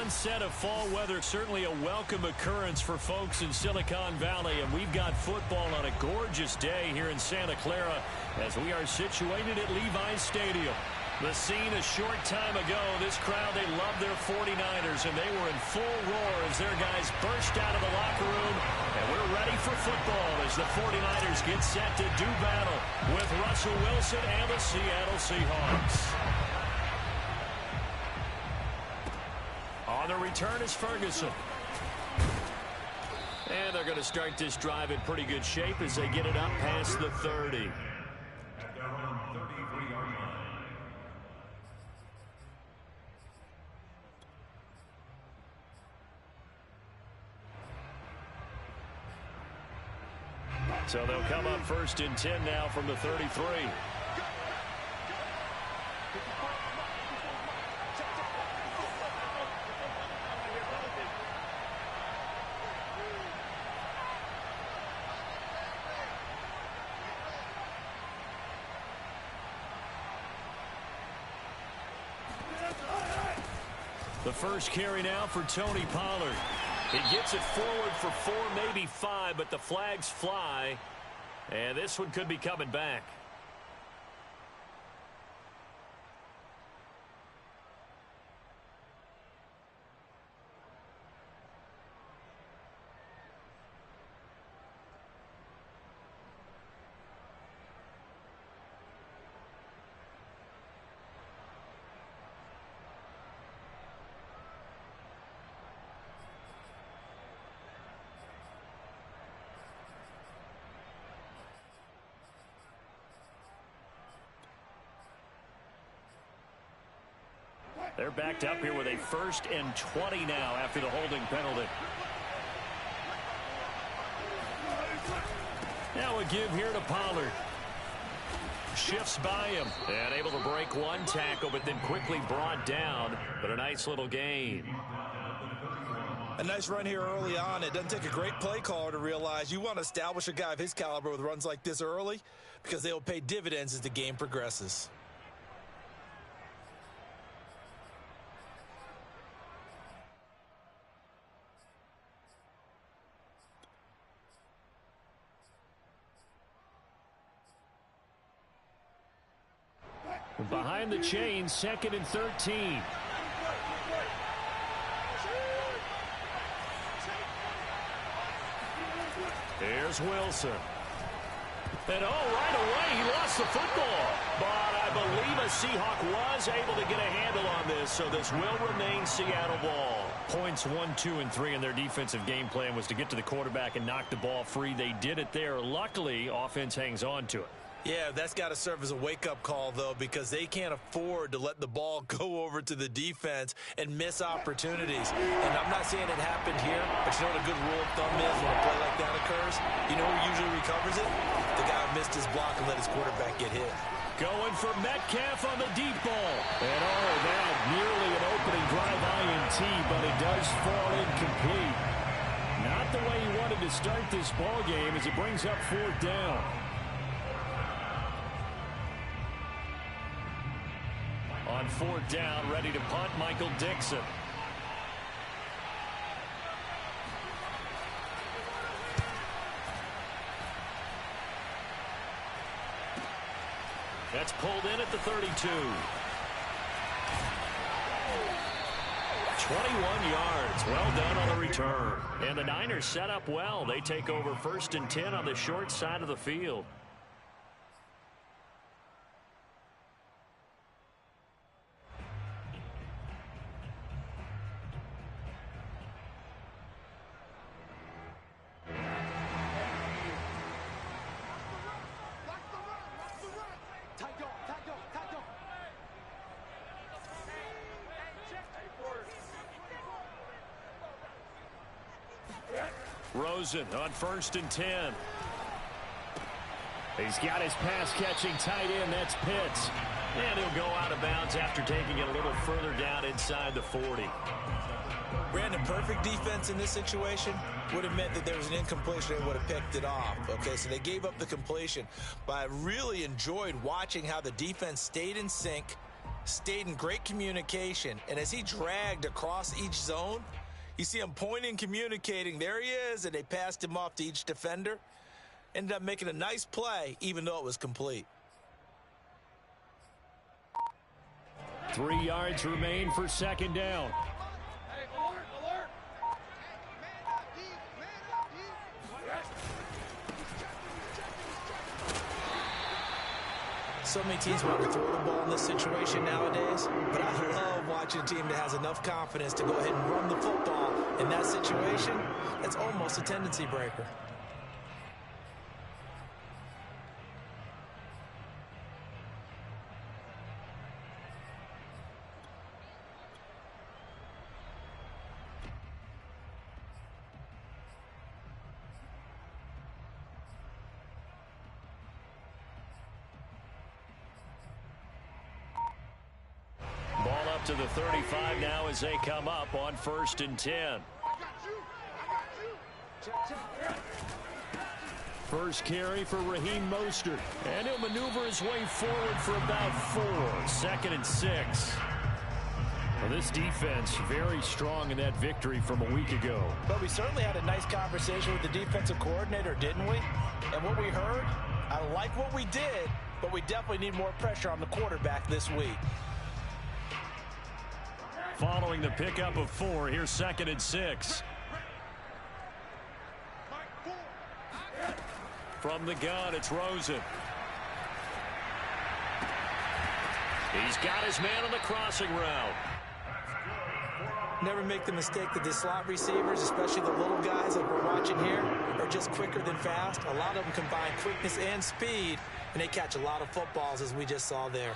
onset of fall weather, certainly a welcome occurrence for folks in Silicon Valley, and we've got football on a gorgeous day here in Santa Clara as we are situated at Levi's Stadium. The scene a short time ago, this crowd, they love their 49ers, and they were in full roar as their guys burst out of the locker room, and we're ready for football as the 49ers get set to do battle with Russell Wilson and the Seattle Seahawks. On the return is Ferguson. And they're going to start this drive in pretty good shape as they get it up past the 30. So they'll come up 1st and 10 now from the 33. The first carry now for Tony Pollard. He gets it forward for 4, maybe 5, but the flags fly. And this one could be coming back. They're backed up here with a 1st and 20 now after the holding penalty. Now a give here to Pollard. Shifts by him and able to break one tackle, but then quickly brought down. But a nice little gain. A nice run here early on. It doesn't take a great play caller to realize you want to establish a guy of his caliber with runs like this early because they will pay dividends as the game progresses. Behind the chain, 2nd and 13. Here's Wilson. And right away, he lost the football. But I believe a Seahawk was able to get a handle on this, so this will remain Seattle ball. Points 1, 2, and 3 in their defensive game plan was to get to the quarterback and knock the ball free. They did it there. Luckily, offense hangs on to it. Yeah, that's got to serve as a wake-up call, though, because they can't afford to let the ball go over to the defense and miss opportunities. And I'm not saying it happened here, but you know what a good rule of thumb is when a play like that occurs? You know who usually recovers it? The guy who missed his block and let his quarterback get hit. Going for Metcalf on the deep ball. And that nearly an opening drive INT, but it does fall incomplete. Not the way he wanted to start this ball game as it brings up 4th down. On 4th down, ready to punt, Michael Dixon. That's pulled in at the 32. 21 yards. Well done on the return. And the Niners set up well. They take over 1st and 10 on the short side of the field. Rosen on 1st and 10. He's got his pass-catching tight end. That's Pitts. And he'll go out of bounds after taking it a little further down inside the 40. Brandon, perfect defense in this situation would have meant that there was an incompletion and would have picked it off. Okay, so they gave up the completion. But I really enjoyed watching how the defense stayed in sync, stayed in great communication, and as he dragged across each zone, you see him pointing, communicating. There he is, and they passed him off to each defender. Ended up making a nice play, even though it was complete. 3 yards remain for second down. So many teams want to throw the ball in this situation nowadays, but I love watching a team that has enough confidence to go ahead and run the football. In that situation, it's almost a tendency breaker. To the 35 now as they come up on 1st and 10. First carry for Raheem Mostert. And he'll maneuver his way forward for about 4. 2nd and 6. Well, this defense very strong in that victory from a week ago. But we certainly had a nice conversation with the defensive coordinator, didn't we? And what we heard, I like what we did, but we definitely need more pressure on the quarterback this week. Following the pickup of 4, here's 2nd and 6. From the gun, it's Rosen. He's got his man on the crossing route. Never make the mistake that the slot receivers, especially the little guys like we're watching here, are just quicker than fast. A lot of them combine quickness and speed, and they catch a lot of footballs, as we just saw there.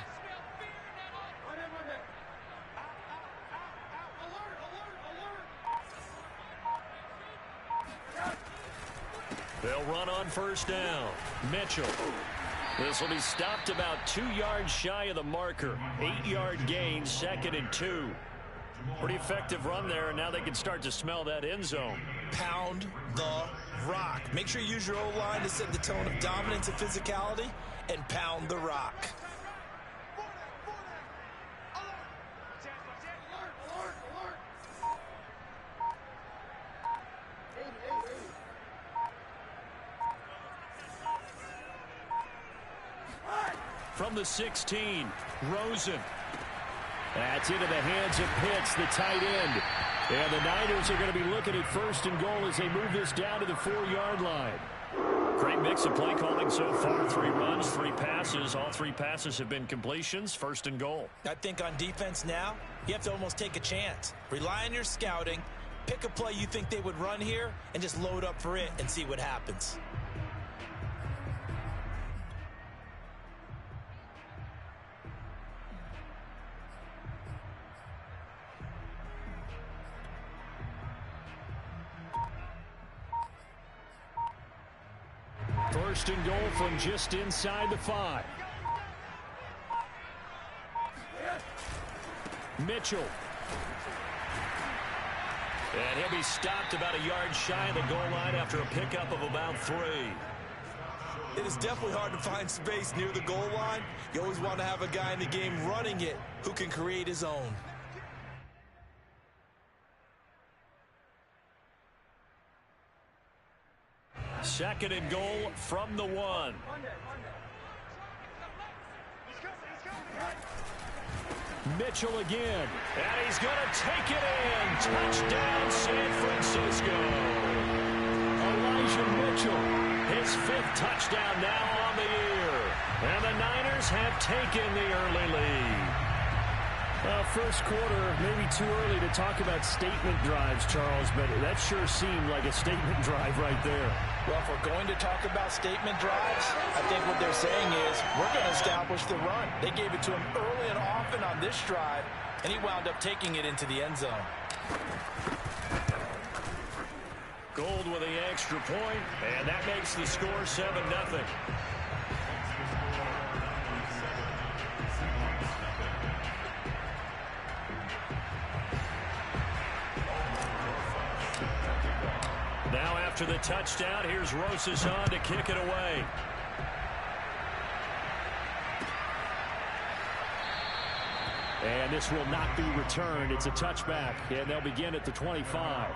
They'll run on 1st down. Mitchell. This will be stopped about 2 yards shy of the marker. 8-yard gain, 2nd and 2. Pretty effective run there, and now they can start to smell that end zone. Pound the rock. Make sure you use your O-line to set the tone of dominance and physicality, and pound the rock. From the 16, Rosen. That's into the hands of Pitts, the tight end. And the Niners are going to be looking at 1st and goal as they move this down to the 4-yard line. Great mix of play calling so far. 3 runs, 3 passes. All 3 passes have been completions. 1st and goal. I think on defense now, you have to almost take a chance. Rely on your scouting. Pick a play you think they would run here and just load up for it and see what happens. First and goal from just inside the 5. Mitchell. And he'll be stopped about a yard shy of the goal line after a pickup of about 3. It is definitely hard to find space near the goal line. You always want to have a guy in the game running it who can create his own. Second and goal from the 1. Mitchell again. And he's going to take it in. Touchdown, San Francisco. Elijah Mitchell, his 5th touchdown now on the year. And the Niners have taken the early lead. First quarter, maybe too early to talk about statement drives, Charles, but that sure seemed like a statement drive right there. Well, if we're going to talk about statement drives, I think what they're saying is we're going to establish the run. They gave it to him early and often on this drive, and he wound up taking it into the end zone. Gold with the extra point, and that makes the score 7-0. Now after the touchdown, here's Rosas on to kick it away. And this will not be returned. It's a touchback, and they'll begin at the 25.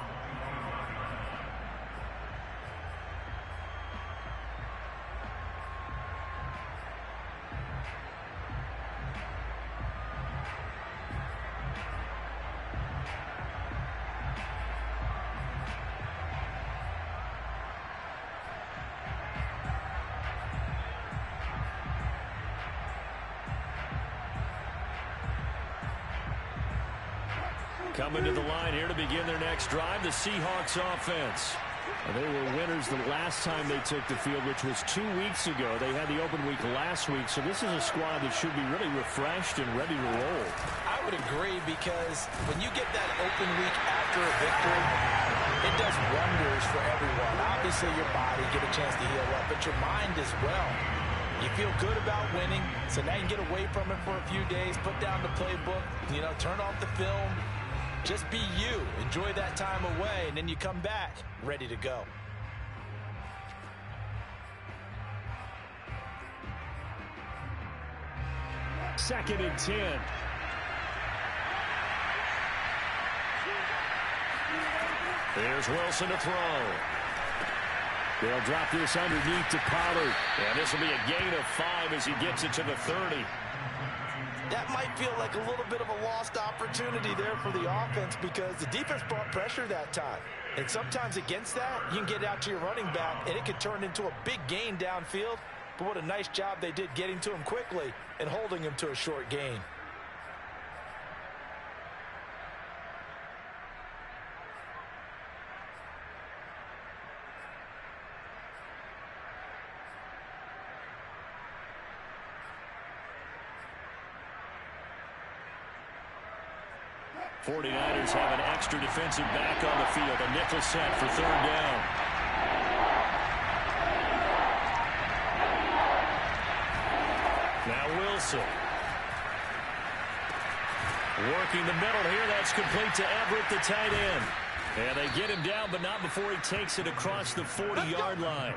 Coming to the line here to begin their next drive, the Seahawks offense. They were winners the last time they took the field, which was 2 weeks ago. They had the open week last week, so this is a squad that should be really refreshed and ready to roll. I would agree, because when you get that open week after a victory, it does wonders for everyone. Obviously, your body get a chance to heal up, but your mind as well. You feel good about winning, so now you can get away from it for a few days, put down the playbook, turn off the film. Just be you. Enjoy that time away, and then you come back ready to go. Second and 10. There's Wilson to throw. They'll drop this underneath to Pollard. And this will be a gain of 5 as he gets it to the 30. That might feel like a little bit of a lost opportunity there for the offense, because the defense brought pressure that time. And sometimes against that, you can get out to your running back, and it could turn into a big gain downfield. But what a nice job they did getting to him quickly and holding him to a short gain. '49ers have an extra defensive back on the field. A nickel set for third down. Now Wilson. Working the middle here. That's complete to Everett, the tight end. And they get him down, but not before he takes it across the 40-yard line.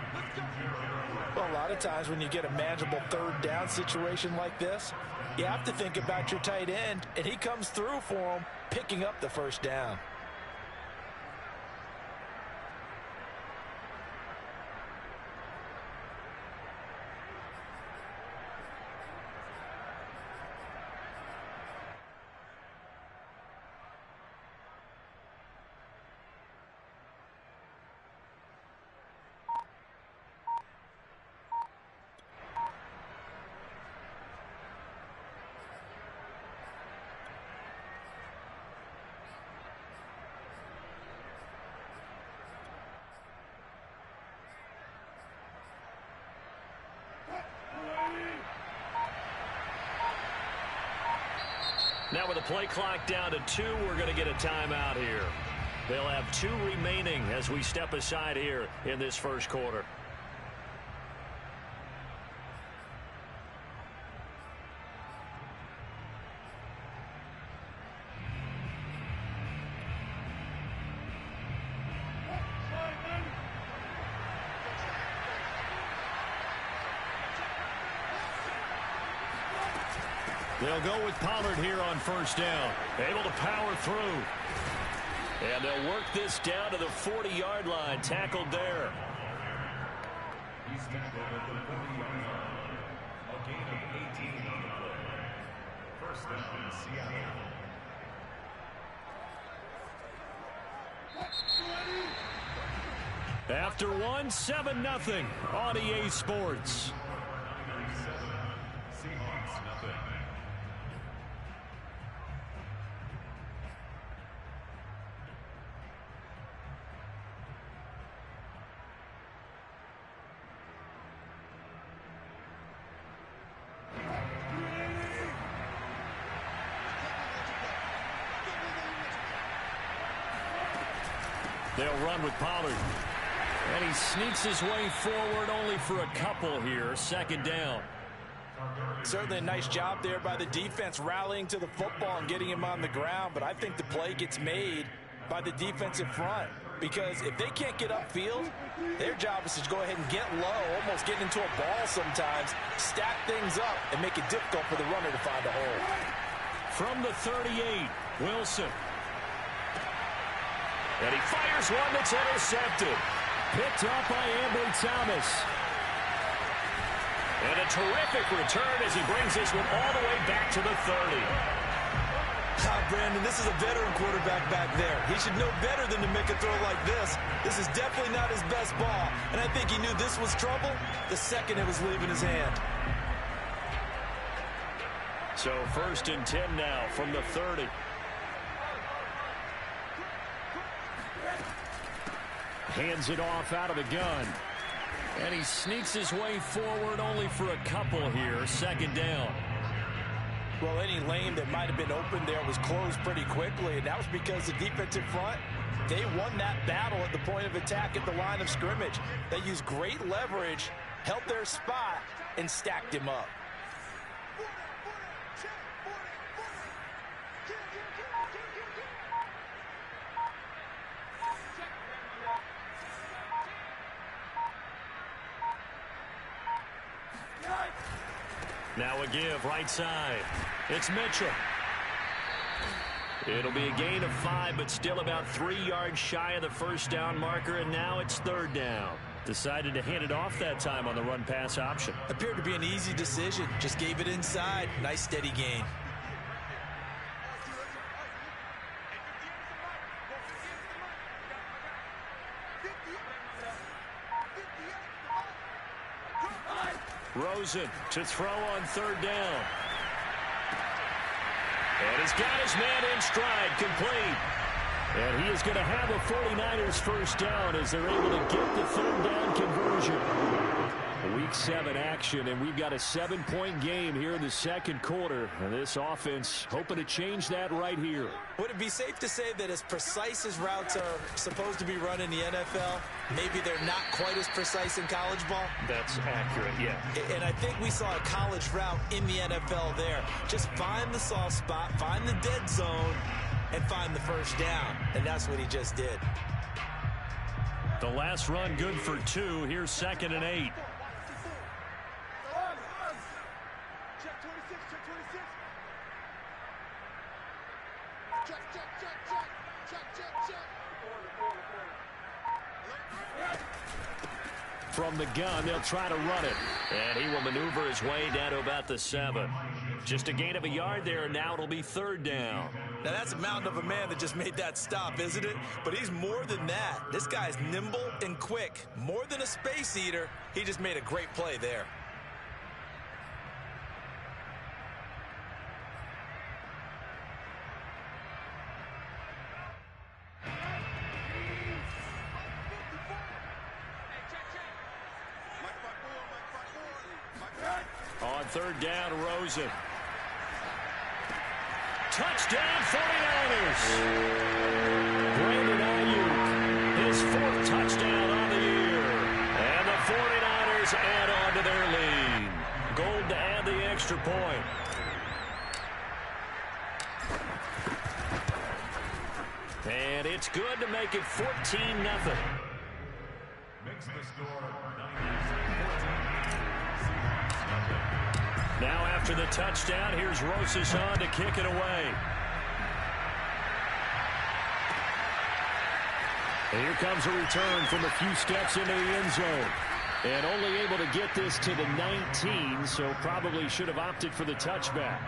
Well, a lot of times when you get a manageable third down situation like this, you have to think about your tight end, and he comes through for him, picking up the first down. Now with the play clock down to 2, we're going to get a timeout here. They'll have 2 remaining as we step aside here in this first quarter. They'll go with Pollard here on first down. Able to power through. And they'll work this down to the 40-yard line. Tackled there. He's tackled at the 40-yard line. A gain of 18 on the play. First down, Seattle. After 1, 7-0 on EA Sports. They'll run with Pollard. And he sneaks his way forward only for a couple here. Second down. Certainly a nice job there by the defense rallying to the football and getting him on the ground. But I think the play gets made by the defensive front. Because if they can't get upfield, their job is to go ahead and get low, almost get into a ball sometimes, stack things up, and make it difficult for the runner to find a hole. From the 38, Wilson. And he fires one that's intercepted. Picked up by Ambry Thomas. And a terrific return as he brings this one all the way back to the 30. Brandon, this is a veteran quarterback back there. He should know better than to make a throw like this. This is definitely not his best ball. And I think he knew this was trouble the second it was leaving his hand. So 1st and 10 now from the 30. Hands it off out of the gun. And he sneaks his way forward only for a couple here. 2nd down. Well, any lane that might have been open there was closed pretty quickly, and that was because the defensive front, they won that battle at the point of attack at the line of scrimmage. They used great leverage, held their spot, and stacked him up. Now a give right side. It's Mitchell. It'll be a gain of 5, but still about 3 yards shy of the 1st down marker, and now it's 3rd down. Decided to hand it off that time on the run-pass option. Appeared to be an easy decision. Just gave it inside. Nice steady gain. Rosen to throw on 3rd down. And he's got his man in stride, complete. And he is going to have a 49ers 1st down as they're able to get the 3rd down conversion. Week 7 action, and we've got a 7-point game here in the 2nd quarter. And this offense hoping to change that right here. Would it be safe to say that as precise as routes are supposed to be run in the NFL, maybe they're not quite as precise in college ball? That's accurate, yeah. And I think we saw a college route in the NFL there. Just find the soft spot, find the dead zone, and find the 1st down. And that's what he just did. The last run good for 2. Here's 2nd and 8. From the gun, they'll try to run it. And he will maneuver his way down to about the 7. Just a gain of a yard there, and now it'll be 3rd down. Now, that's a mountain of a man that just made that stop, isn't it? But he's more than that. This guy's nimble and quick. More than a space eater, he just made a great play there. On 3rd down, Rosen. Touchdown, 49ers. Brandon Ayuk, his 4th touchdown on the year. And the 49ers add on to their lead. Gold to add the extra point. And it's good to make it 14-0. Makes the score 9-14. Now after the touchdown, here's Rosas to kick it away. And here comes a return from a few steps into the end zone. And only able to get this to the 19, so probably should have opted for the touchback.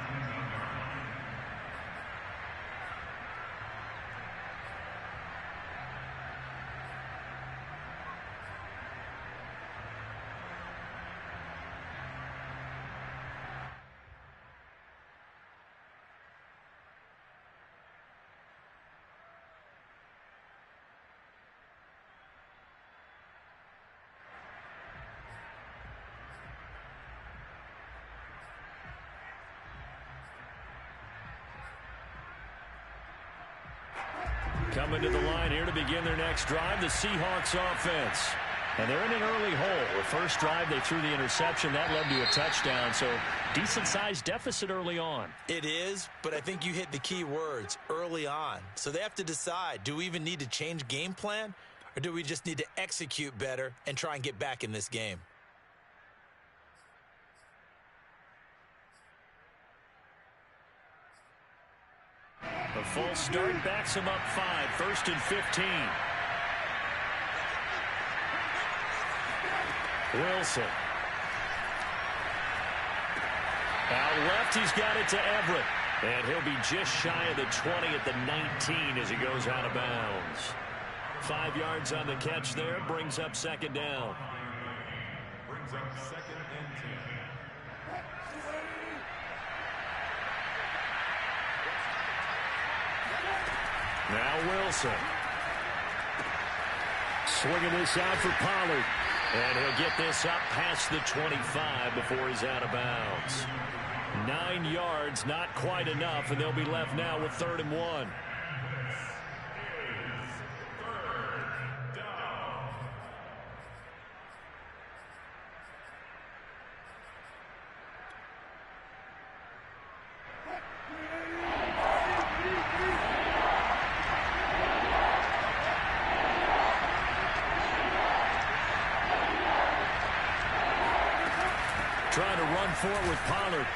Coming to the line here to begin their next drive, the Seahawks offense. And they're in an early hole. The first drive, they threw the interception. That led to a touchdown, so decent-sized deficit early on. It is, but I think you hit the key words, early on. So they have to decide, do we even need to change game plan, or do we just need to execute better and try and get back in this game? A false start backs him up 5, 1st and 15. Wilson. Out left, he's got it to Everett. And he'll be just shy of the 20 at the 19 as he goes out of bounds. 5 yards on the catch there, brings up 2nd down. Brings up 2nd and 10. Now Wilson. Swinging this out for Pollard. And he'll get this up past the 25 before he's out of bounds. 9 yards, not quite enough, and they'll be left now with 3rd and 1. Trying to run forward with Pollard.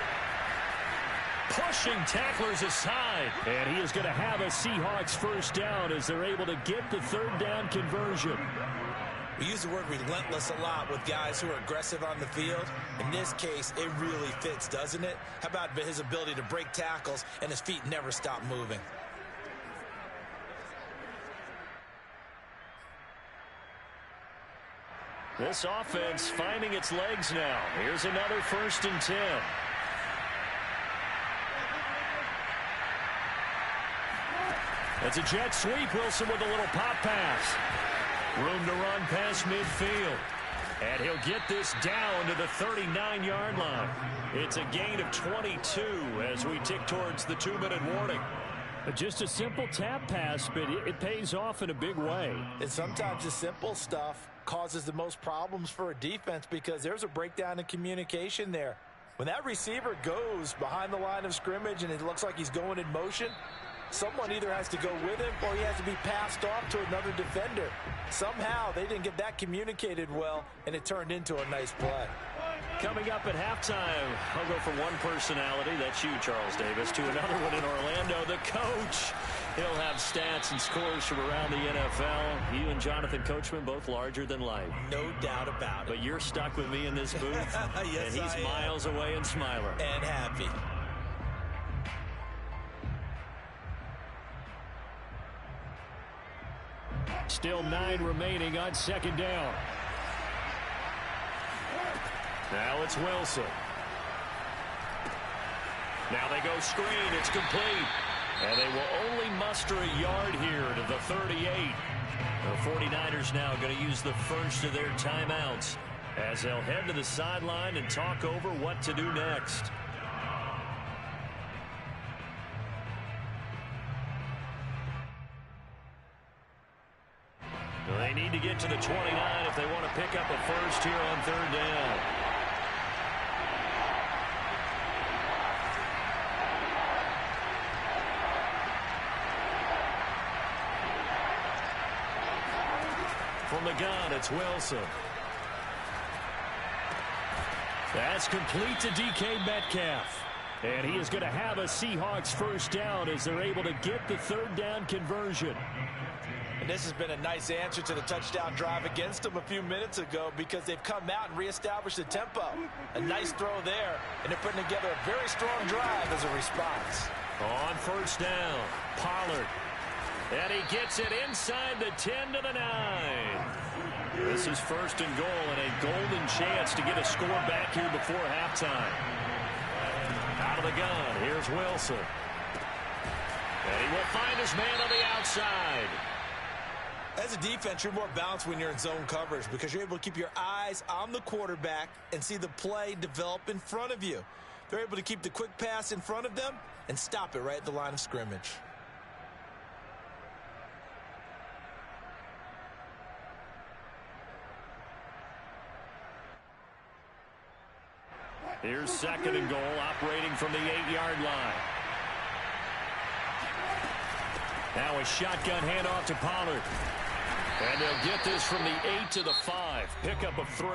Pushing tacklers aside. And he is going to have a Seahawks 1st down as they're able to get the 3rd down conversion. We use the word relentless a lot with guys who are aggressive on the field. In this case, it really fits, doesn't it? How about his ability to break tackles and his feet never stop moving? This offense finding its legs now. Here's another 1st and 10. It's a jet sweep. Wilson with a little pop pass. Room to run past midfield. And he'll get this down to the 39-yard line. It's a gain of 22 as we tick towards the 2-minute warning. Just a simple tap pass, but it pays off in a big way. And sometimes the simple stuff causes the most problems for a defense because there's a breakdown in communication there. When that receiver goes behind the line of scrimmage and it looks like he's going in motion, someone either has to go with him or he has to be passed off to another defender. Somehow they didn't get that communicated well, and it turned into a nice play. Coming up at halftime, I'll go from one personality, that's you, Charles Davis, to another one in Orlando, the coach. He'll have stats and scores from around the NFL. You and Jonathan Coachman, both larger than life. No doubt about it. But you're stuck with me in this booth, yes, and he's miles away and smiling. And happy. Still 9 remaining on 2nd down. Now it's Wilson. Now they go screen. It's complete. And they will only muster a yard here to the 38. The 49ers now going to use the first of their timeouts as they'll head to the sideline and talk over what to do next. They need to get to the 29 if they want to pick up a first here on 3rd down. From the gun, it's Wilson. That's complete to DK Metcalf. And he is going to have a Seahawks 1st down as they're able to get the 3rd down conversion. And this has been a nice answer to the touchdown drive against them a few minutes ago because they've come out and reestablished the tempo. A nice throw there, and they're putting together a very strong drive as a response. On 1st down, Pollard. And he gets it inside the 10 to the 9. This is 1st and goal and a golden chance to get a score back here before halftime. Out of the gun, here's Wilson. And he will find his man on the outside. As a defense, you're more balanced when you're in zone coverage because you're able to keep your eyes on the quarterback and see the play develop in front of you. They're able to keep the quick pass in front of them and stop it right at the line of scrimmage. Here's 2nd and goal, operating from the 8-yard line. Now a shotgun handoff to Pollard. And they'll get this from the 8 to the 5. Pickup of 3.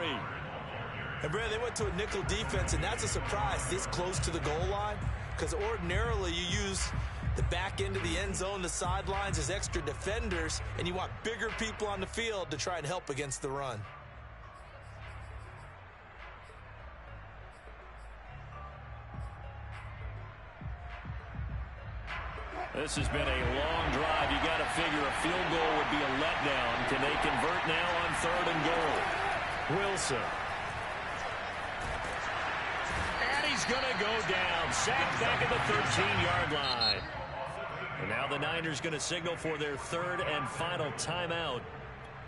And, Brad, they went to a nickel defense, and that's a surprise this close to the goal line. because ordinarily you use the back end of the end zone, the sidelines as extra defenders, and you want bigger people on the field to try and help against the run. This has been a long drive. You got to figure a field goal would be a letdown. Can they convert now on 3rd and goal? Wilson. And he's going to go down. Sacked back at the 13-yard line. And now the Niners going to signal for their 3rd and final timeout,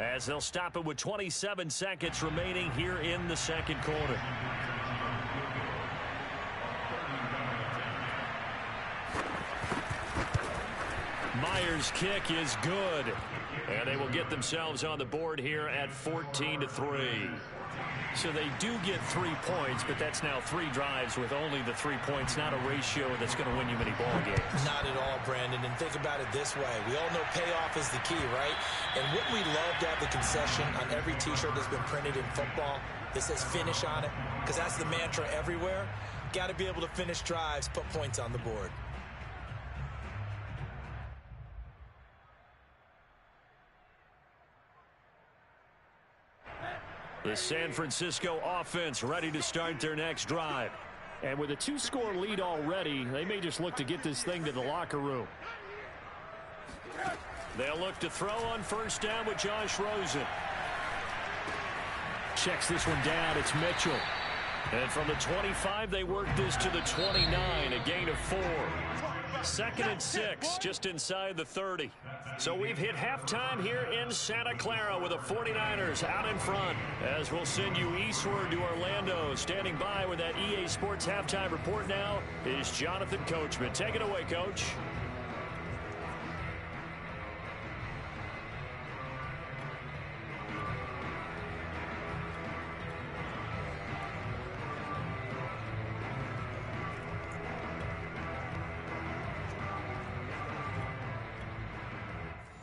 as they'll stop it with 27 seconds remaining here in the 2nd quarter. Myers' kick is good, and they will get themselves on the board here at 14-3. So they do get 3 points, but that's now 3 drives with only the 3 points, not a ratio that's going to win you many ball games. Not at all, Brandon, and think about it this way. We all know payoff is the key, right? And wouldn't we love to have the concession on every T-shirt that's been printed in football that says finish on it? Because that's the mantra everywhere. Got to be able to finish drives, put points on the board. The San Francisco offense ready to start their next drive. And with a 2-score lead already, they may just look to get this thing to the locker room. They'll look to throw on 1st down with Josh Rosen. Checks this one down. It's Mitchell. And from the 25, they work this to the 29, a gain of 4. 2nd and 6, just inside the 30. So we've hit halftime here in Santa Clara with the 49ers out in front. As we'll send you eastward to Orlando. Standing by with that EA Sports halftime report now is Jonathan Coachman. Take it away, Coach.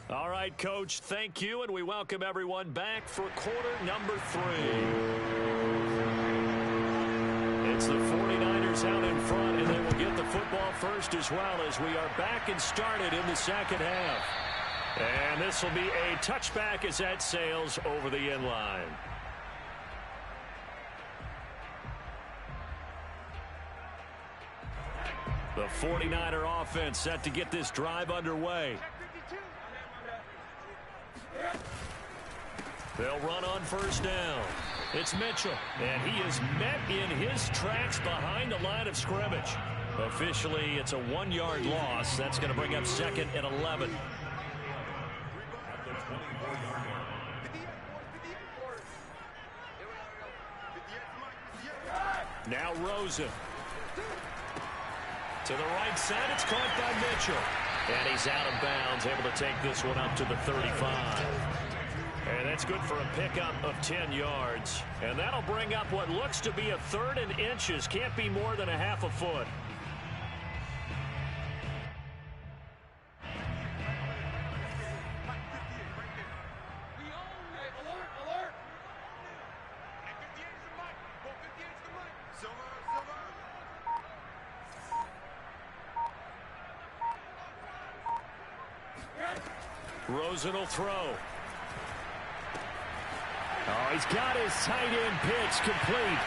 All right, Coach, thank you, and we welcome everyone back for quarter number 3. It's the 49ers out in front, and they will get the football first as well, as we are back and started in the 2nd half. And this will be a touchback as that sails over the end line. The 49er offense set to get this drive underway. They'll run on 1st down. It's Mitchell, and he is met in his tracks behind the line of scrimmage. Officially, it's a 1-yard loss. That's going to bring up 2nd and 11. Now Rosen. To the right side, it's caught by Mitchell. And he's out of bounds, able to take this one up to the 35. And that's good for a pickup of 10 yards. And that'll bring up what looks to be a 3rd and inches. Can't be more than a half a foot. Rosen will throw. Oh, he's got his tight end pitch complete.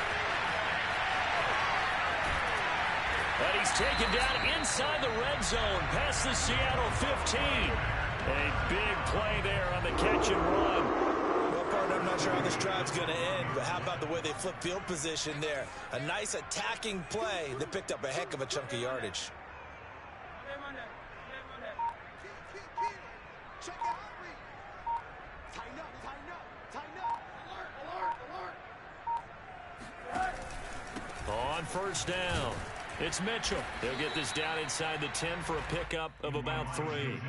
And he's taken down inside the red zone past the Seattle 15. A big play there on the catch and run. Well, partner, I'm not sure how this drive's going to end, but how about the way they flip field position there? A nice attacking play that picked up a heck of a chunk of yardage. On 1st down, it's Mitchell. They'll get this down inside the 10 for a pickup of about 3.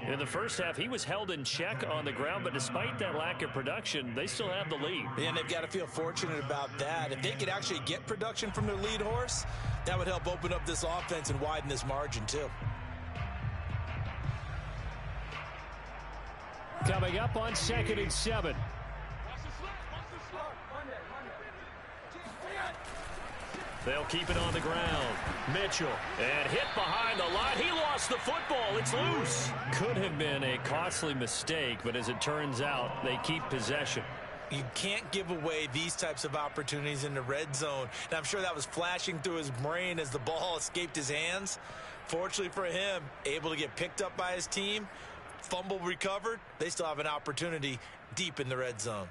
In the first half, he was held in check on the ground, but despite that lack of production, they still have the lead. And they've got to feel fortunate about that. If they could actually get production from their lead horse, that would help open up this offense and widen this margin too. Coming up on 2nd and 7. They'll keep it on the ground. Mitchell, and hit behind the line. He lost the football. It's loose. Could have been a costly mistake, but as it turns out, they keep possession. You can't give away these types of opportunities in the red zone. And I'm sure that was flashing through his brain as the ball escaped his hands. Fortunately for him, able to get picked up by his team, fumble recovered. They still have an opportunity deep in the red zone.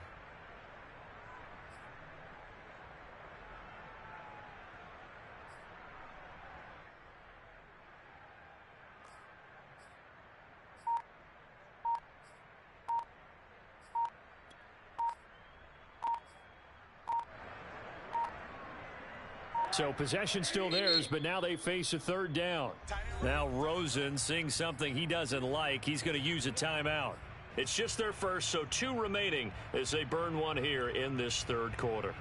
So possession still theirs, but now they face a third down. Now Rosen seeing something he doesn't like. He's going to use a timeout. It's just their first, so 2 remaining as they burn one here in this third quarter.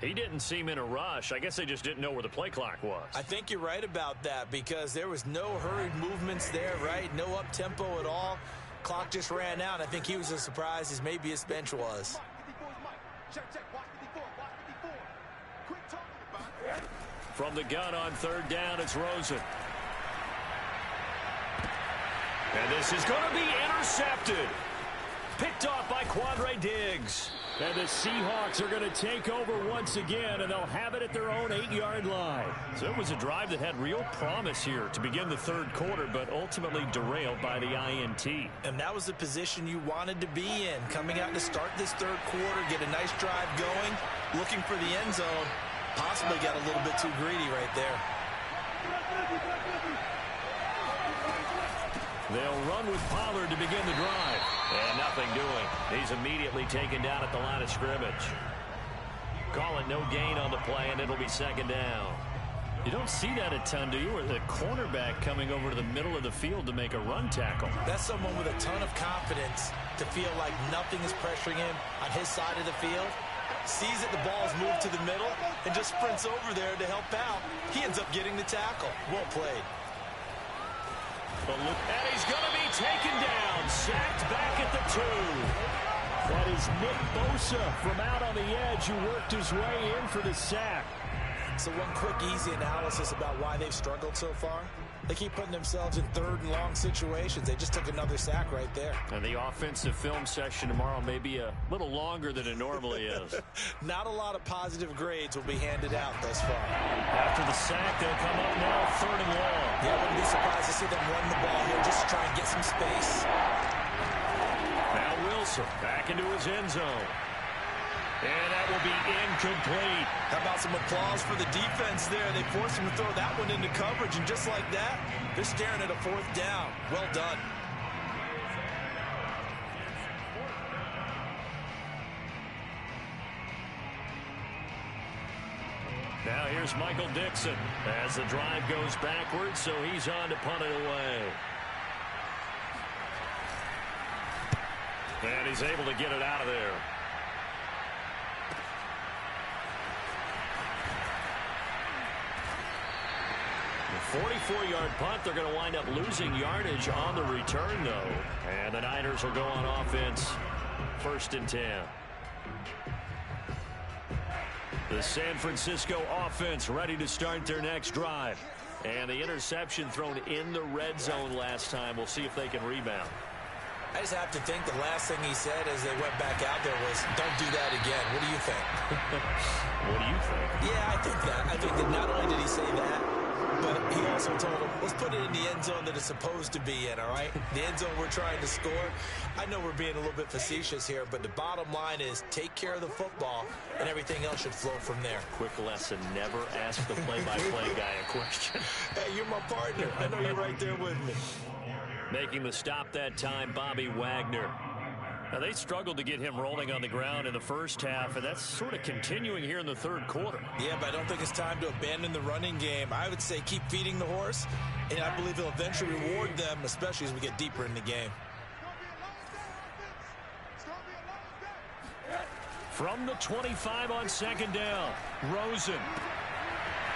He didn't seem in a rush. I guess they just didn't know where the play clock was. I think you're right about that because there was no hurried movements there, right? No up-tempo at all. Clock just ran out. I think he was as surprised as maybe his bench was. From the gun on third down, it's Rosen. And this is going to be intercepted. Picked off by Quandre Diggs. And the Seahawks are going to take over once again, and they'll have it at their own 8-yard line. So it was a drive that had real promise here to begin the third quarter, but ultimately derailed by the INT. And that was the position you wanted to be in. Coming out to start this third quarter, get a nice drive going, looking for the end zone. Possibly got a little bit too greedy right there. They'll run with Pollard to begin the drive. And nothing doing. He's immediately taken down at the line of scrimmage. Call it no gain on the play, and it'll be second down. You don't see that a ton, do you? Or the cornerback coming over to the middle of the field to make a run tackle. That's someone with a ton of confidence to feel like nothing is pressuring him on his side of the field. Sees that the ball's moved to the middle and just sprints over there to help out. He ends up getting the tackle. Well played. And he's going to be taken down. Sacked back at the 2. That is Nick Bosa from out on the edge who worked his way in for the sack. So one quick, easy analysis about why they've struggled so far. They keep putting themselves in third and long situations. They just took another sack right there. And the offensive film session tomorrow may be a little longer than it normally is. Not a lot of positive grades will be handed out thus far. After the sack, they'll come up now third and long. Yeah, I wouldn't be surprised to see them run the ball here just to try and get some space. Now Wilson back into his end zone. And that will be incomplete. How about some applause for the defense there? They forced him to throw that one into coverage, and just like that, they're staring at a fourth down. Well done. Now here's Michael Dixon as the drive goes backwards, so he's on to punt it away. And he's able to get it out of there. The 44-yard punt, they're going to wind up losing yardage on the return, though. And the Niners will go on offense, 1st and 10. The San Francisco offense ready to start their next drive. And the interception thrown in the red zone last time. We'll see if they can rebound. I just have to think the last thing he said as they went back out there was, don't do that again. What do you think? What do you think? Yeah, I think that. I think that not only did he say that, but he also told him, let's put it in the end zone that it's supposed to be in, all right? The end zone we're trying to score. I know we're being a little bit facetious here, but the bottom line is take care of the football, and everything else should flow from there. Quick lesson, never ask the play-by-play guy a question. Hey, you're my partner. I know you're right there with me. Making the stop that time, Bobby Wagner. Now, they struggled to get him rolling on the ground in the first half, and that's sort of continuing here in the third quarter. Yeah, but I don't think it's time to abandon the running game. I would say keep feeding the horse, and I believe he'll eventually reward them, especially as we get deeper in the game. From the 25 on second down, Rosen.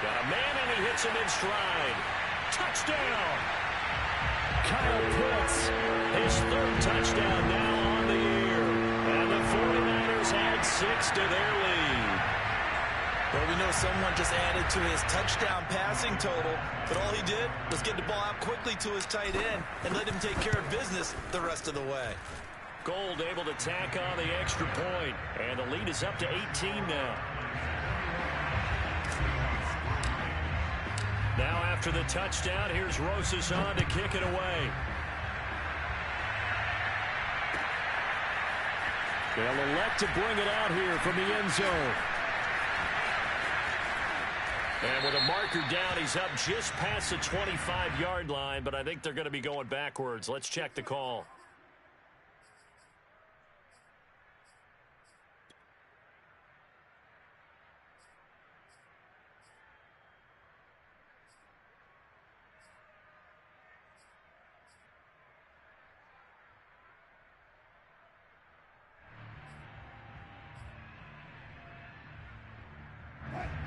Got a man, and he hits him in stride. Touchdown! Kyle Pitts, his third touchdown now on the year. And the 49ers add 6 to their lead. Well, we know someone just added to his touchdown passing total, but all he did was get the ball out quickly to his tight end and let him take care of business the rest of the way. Gold able to tack on the extra point, and the lead is up to 18 now. Now after the touchdown, here's Rosas on to kick it away. They'll elect to bring it out here from the end zone. And with a marker down, he's up just past the 25-yard line, but I think they're going to be going backwards. Let's check the call.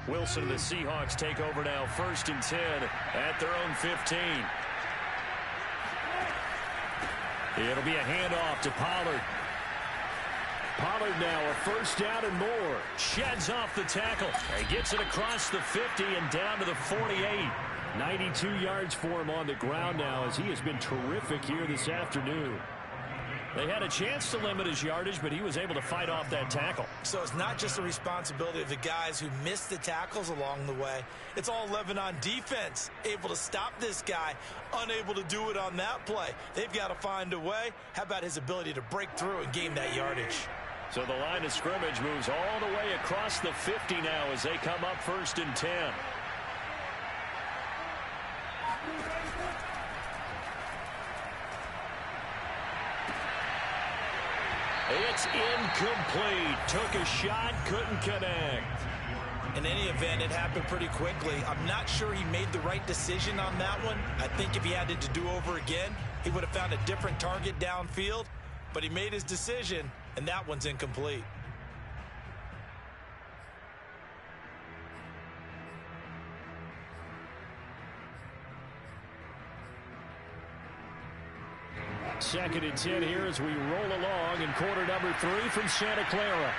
Wilson and the Seahawks take over now, 1st and 10 at their own 15. It'll be a handoff to Pollard. Pollard now a first down and more. Sheds off the tackle and gets it across the 50 and down to the 48. 92 yards for him on the ground now as he has been terrific here this afternoon. They had a chance to limit his yardage, but he was able to fight off that tackle. So it's not just the responsibility of the guys who missed the tackles along the way. It's all 11 on defense, able to stop this guy, unable to do it on that play. They've got to find a way. How about his ability to break through and gain that yardage? So the line of scrimmage moves all the way across the 50 now as they come up 1st and 10. It's incomplete. Took a shot, couldn't connect. In any event, it happened pretty quickly. I'm not sure he made the right decision on that one. I think if he had it to do over again, he would have found a different target downfield. But he made his decision, and that one's incomplete. Second and 10 here as we roll along in quarter number 3 from Santa Clara.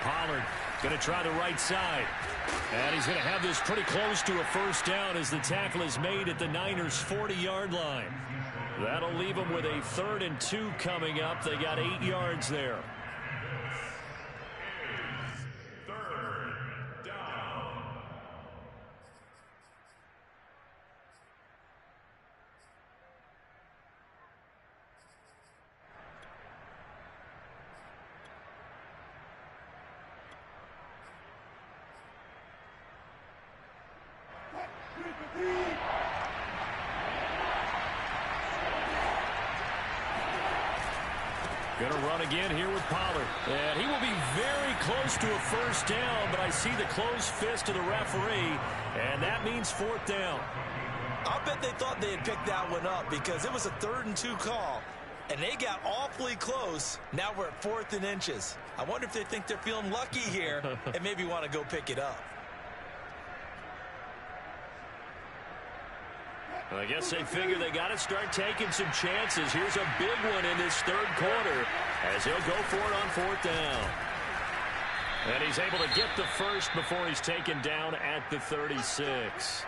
Pollard going to try the right side. And he's going to have this pretty close to a first down as the tackle is made at the Niners' 40-yard line. That'll leave them with a 3rd and 2 coming up. They got 8 yards there. Going to run again here with Pollard. And he will be very close to a first down, but I see the closed fist of the referee, and that means 4th down. I'll bet they thought they had picked that one up because it was a 3rd and 2 call, and they got awfully close. Now we're at 4th and inches. I wonder if they think they're feeling lucky here and maybe want to go pick it up. Well, I guess they figure they got to start taking some chances. Here's a big one in this 3rd quarter as he'll go for it on 4th down. And he's able to get the first before he's taken down at the 36.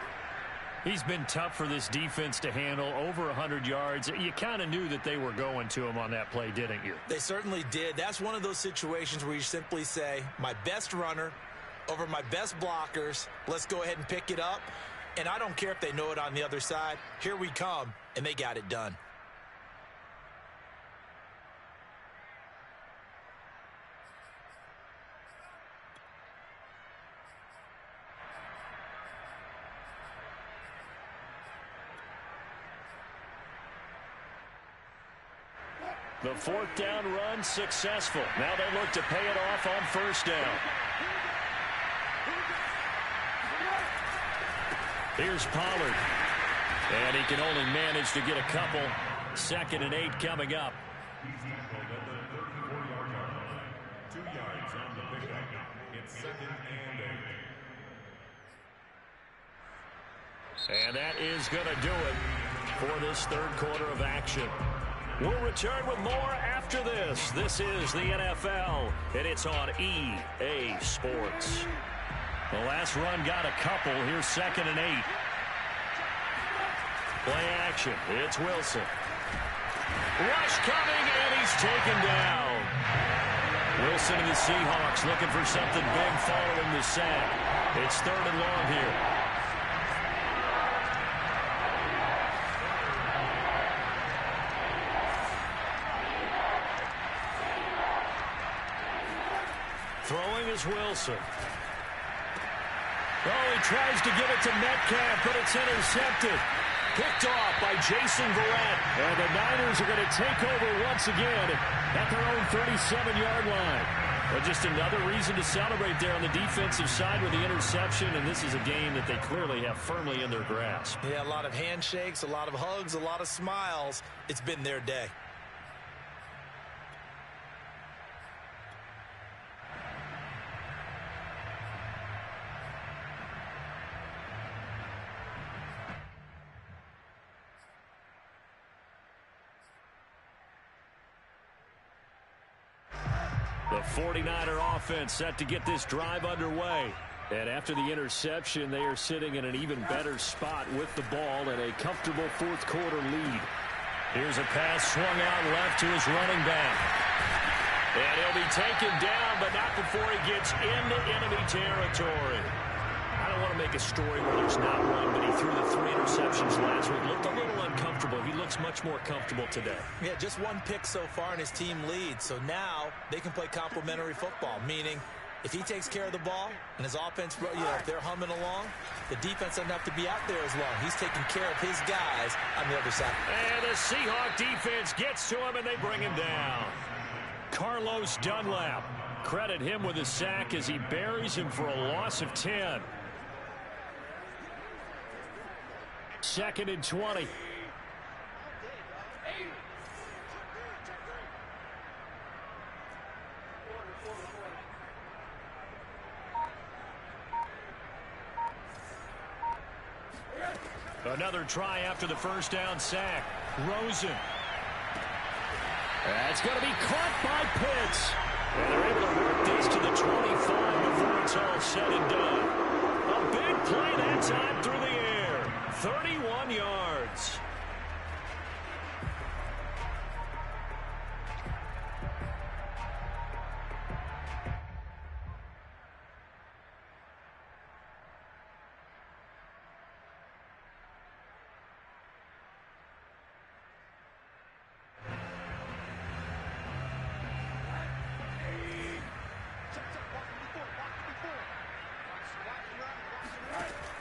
He's been tough for this defense to handle, over 100 yards. You kind of knew that they were going to him on that play, didn't you? They certainly did. That's one of those situations where you simply say, my best runner over my best blockers, let's go ahead and pick it up. And I don't care if they know it on the other side. Here we come, and they got it done. The fourth down run successful. Now they look to pay it off on first down. Here's Pollard. And he can only manage to get a couple. 2nd and 8 coming up. 2 yards on the pickup. It's 2nd and 8. And that is going to do it for this third quarter of action. We'll return with more after this. This is the NFL, and it's on EA Sports. The last run got a couple. Here's 2nd and 8. Play action. It's Wilson. Rush coming, and he's taken down. Wilson and the Seahawks looking for something big following the sack. It's 3rd and long here. Throwing is Wilson. Oh, he tries to give it to Metcalf, but it's intercepted. Picked off by Jason Verrett. And the Niners are going to take over once again at their own 37-yard line. But just another reason to celebrate there on the defensive side with the interception, and this is a game that they clearly have firmly in their grasp. Yeah, a lot of handshakes, a lot of hugs, a lot of smiles. It's been their day. The 49er offense set to get this drive underway. And after the interception, they are sitting in an even better spot with the ball and a comfortable fourth quarter lead. Here's a pass swung out left to his running back. And he'll be taken down, but not before he gets into enemy territory. I don't want to make a story where there's not one, but he threw the 3 interceptions last week. Looked a little uncomfortable. He looks much more comfortable today. Yeah, just 1 pick so far and his team leads. So now they can play complementary football, meaning if he takes care of the ball and his offense, if they're humming along, the defense doesn't have to be out there as long. He's taking care of his guys on the other side. And the Seahawk defense gets to him, and they bring him down. Carlos Dunlap. Credit him with a sack as he buries him for a loss of 10. 2nd and 20. Another try after the first down sack. Rosen. That's going to be caught by Pitts. And they're able to work this to the 25 before it's all said and done. A big play that time through the air. 31 yards.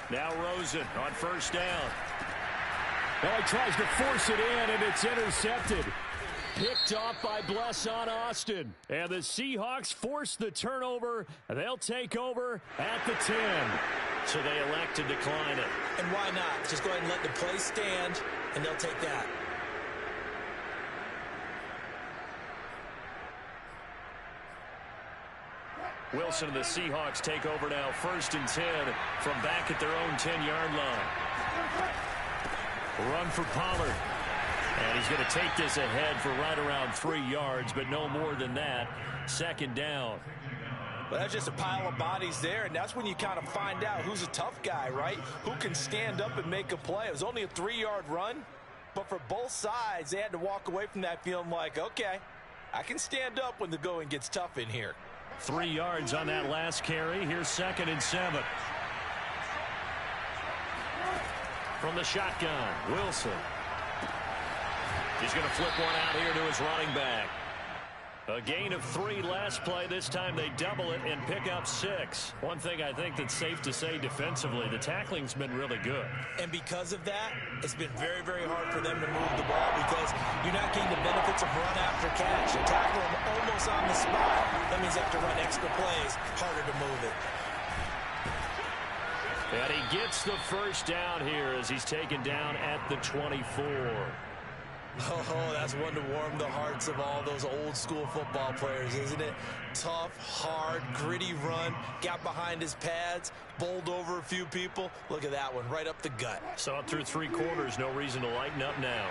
Now Rosen on first down. Oh, he tries to force it in, and it's intercepted. Picked off by Blesson Austin. And the Seahawks force the turnover. They'll take over at the 10. So they elect to decline it. And why not? Just go ahead and let the play stand, and they'll take that. Wilson and the Seahawks take over now, 1st and 10 from back at their own 10-yard line. Run for Pollard. And he's going to take this ahead for right around 3 yards, but no more than that. 2nd down. But that's just a pile of bodies there, and that's when you kind of find out who's a tough guy, right? Who can stand up and make a play. It was only a 3-yard run, but for both sides, they had to walk away from that feeling like, okay, I can stand up when the going gets tough in here. 3 yards on that last carry. Here's 2nd and 7. From the shotgun, Wilson. He's going to flip one out here to his running back. A gain of 3 last play. This time they double it and pick up 6. One thing I think that's safe to say defensively, the tackling's been really good. And because of that, it's been very, very hard for them to move the ball because you're not getting the benefits of run after catch. You tackle them almost on the spot. That means you have to run extra plays, harder to move it. And he gets the first down here as he's taken down at the 24. Oh, that's one to warm the hearts of all those old school football players, isn't it? Tough, hard, gritty run, got behind his pads, bowled over a few people. Look at that one, right up the gut. Saw it through 3 quarters, no reason to lighten up now.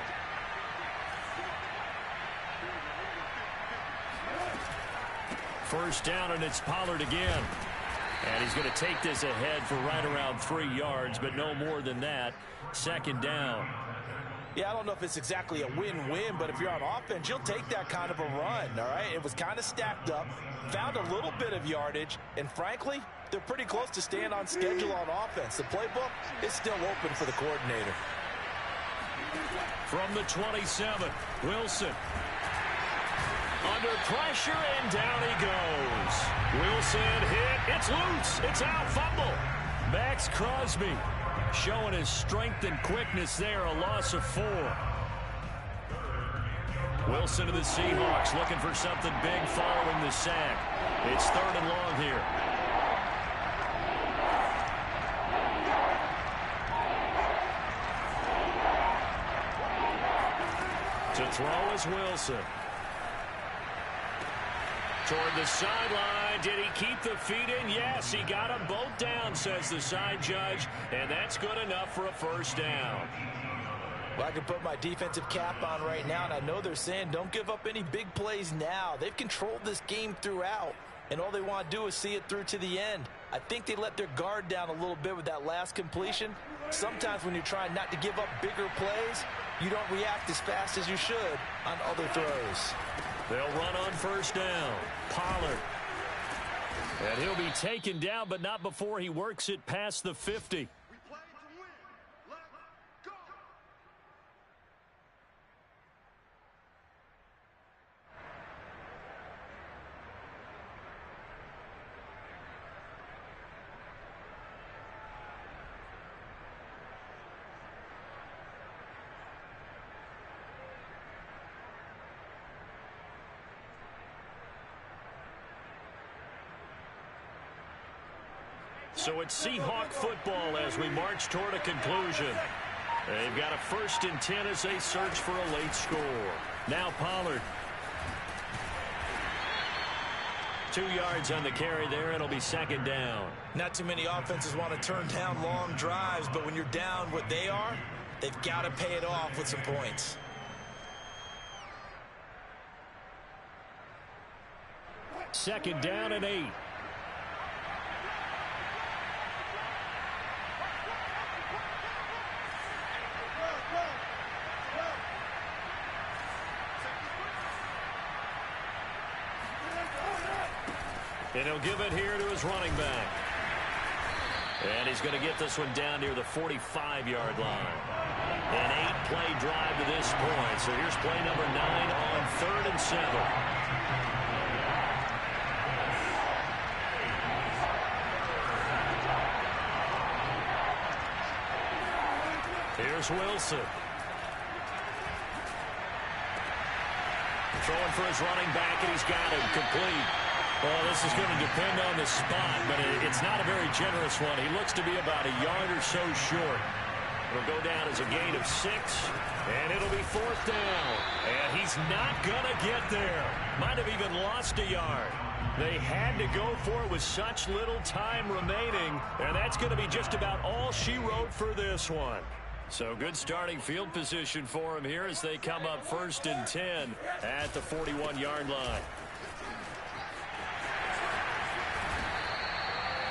First down, and it's Pollard again. And he's going to take this ahead for right around 3 yards, but no more than that. Second down. Yeah, I don't know if it's exactly a win-win, but if you're on offense, you'll take that kind of a run, all right? It was kind of stacked up, found a little bit of yardage, and frankly, they're pretty close to staying on schedule on offense. The playbook is still open for the coordinator. From the 27, Wilson. Under pressure, and down he goes. Wilson hit. It's loose. It's out. Fumble. Max Crosby showing his strength and quickness there. A loss of 4. Wilson to the Seahawks looking for something big following the sack. It's 3rd and long here. To throw is Wilson. Toward the sideline. Did he keep the feet in? Yes, he got them both down, says the side judge, and that's good enough for a first down. Well, I can put my defensive cap on right now, and I know they're saying don't give up any big plays now. They've controlled this game throughout, and all they want to do is see it through to the end. I think they let their guard down a little bit with that last completion. Sometimes when you're trying not to give up bigger plays, you don't react as fast as you should on other throws. They'll run on first down. Pollard. And he'll be taken down, but not before he works it past the 50. So it's Seahawk football as we march toward a conclusion. They've got a 1st and 10 as they search for a late score. Now Pollard. 2 yards on the carry there. It'll be 2nd down. Not too many offenses want to turn down long drives, but when you're down what they are, they've got to pay it off with some points. Second down and 8. And he'll give it here to his running back. And he's going to get this one down near the 45-yard line. An 8-play drive to this point. So here's play number 9 on 3rd and 7. Here's Wilson. Throwing for his running back, and he's got him complete. Well, this is going to depend on the spot, but it's not a very generous one. He looks to be about a yard or so short. It'll go down as a gain of 6, and it'll be 4th down. And he's not going to get there. Might have even lost a yard. They had to go for it with such little time remaining, and that's going to be just about all she wrote for this one. So good starting field position for him here as they come up 1st and 10 at the 41-yard line.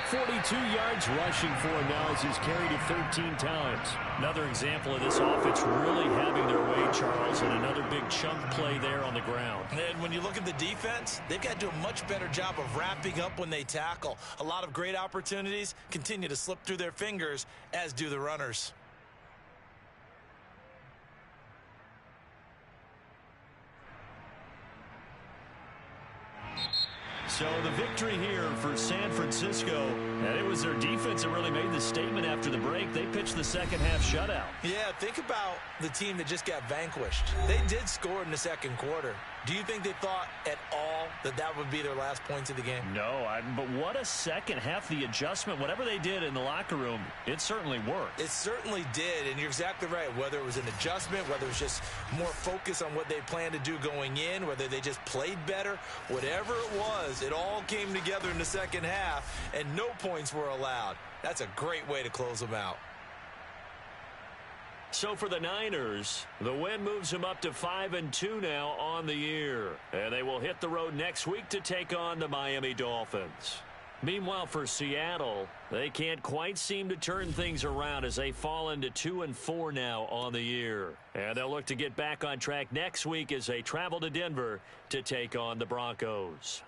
42 yards rushing for him now as he's carried it 13 times. Another example of this offense really having their way, Charles, and another big chunk play there on the ground. And when you look at the defense, they've got to do a much better job of wrapping up when they tackle. A lot of great opportunities continue to slip through their fingers, as do the runners. So the victory here for San Francisco, and it was their defense that really made the statement after the break. They pitched the second half shutout. Yeah, think about the team that just got vanquished. They did score in the second quarter. Do you think they thought at all that that would be their last points of the game? No, but what a second half. The adjustment, whatever they did in the locker room, it certainly worked. It certainly did, and you're exactly right. Whether it was an adjustment, whether it was just more focus on what they planned to do going in, whether they just played better, whatever it was, it all came together in the second half, and no points were allowed. That's a great way to close them out. So for the Niners, the win moves them up to 5-2 now on the year. And they will hit the road next week to take on the Miami Dolphins. Meanwhile, for Seattle, they can't quite seem to turn things around as they fall into 2-4 now on the year. And they'll look to get back on track next week as they travel to Denver to take on the Broncos.